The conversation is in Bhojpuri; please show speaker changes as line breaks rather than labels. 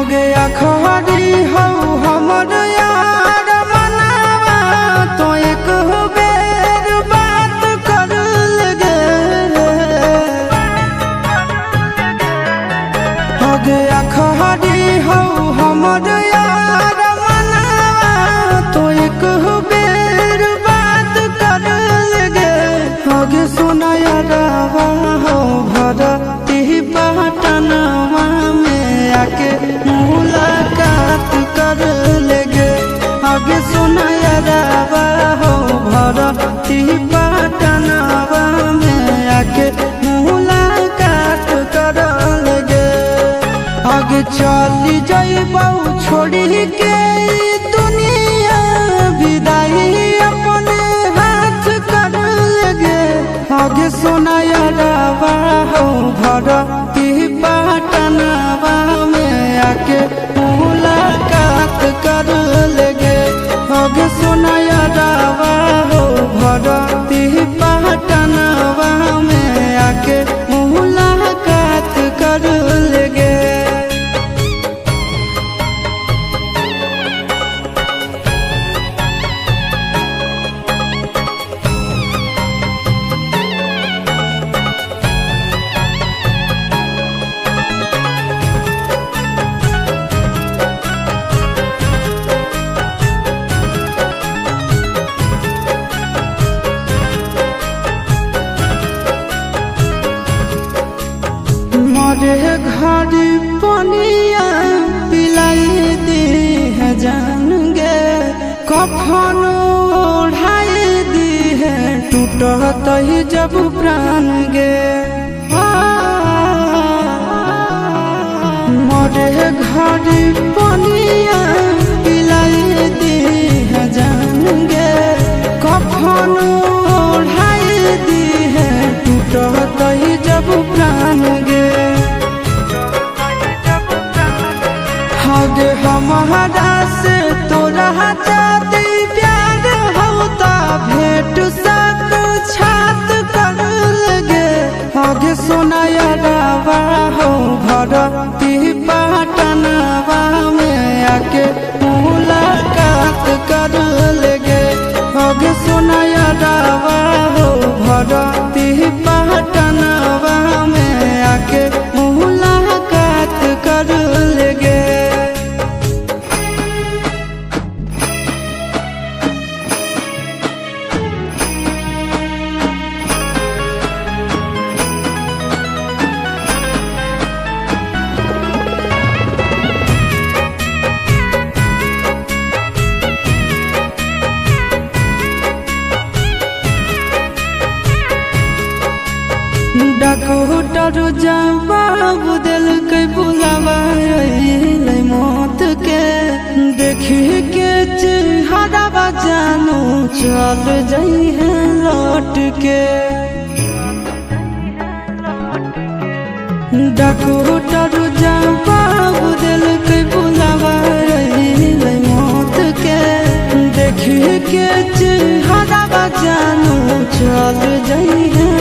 गया खरी हो हमर यार मनावा तो एक बेर बात कर लगे। हो गया खरी हो हमर यार मनावा तो एक बेर बात कर लगे। हो गे सोना यारवा हो भरती पटनवा में आके मुलाकात कर लेगे। आगे सुना यारवा हो भरती पटनवा में आके मुलाकात कर लेगे। आगे चली जाइबौ छोड़ी के दुनिया विदाई अपने हाथ कर लेगे। आगे सुना यारवा हो भरती पटनवा में आके मुलाकात कर लेगे। आगे सुना यारवा हो भरती पटनवा में आके मुलाकात कर लेगे। मरे घर पनिया पिलाई दी है जान गे। कफन ओढ़ाई दी है टूटत ही जब प्राण गे। मरे घर पनिया पिलाई दी है जान गे। कफन ओढ़ाई दी है टूटत ही जब प्राण गे। हगे हमारा से तोरा जाती प्यार होता भेंट साक्षात कर लगे। हगे सोना यारवा हो भरती पटनवा में आके मुलाकात कर लेगे। हगे सोना यारवा हो भरती पटनवा में आके मुलाकात कर लेगे। डॉक्टर जवाब दिल के बुलावा मौत के। देखी के चेहरा जानू चल जाई है लौट के। डॉक्टर जवाब दिल के बुलावा मौत के। देखी के चेहरा जानू चल जाई है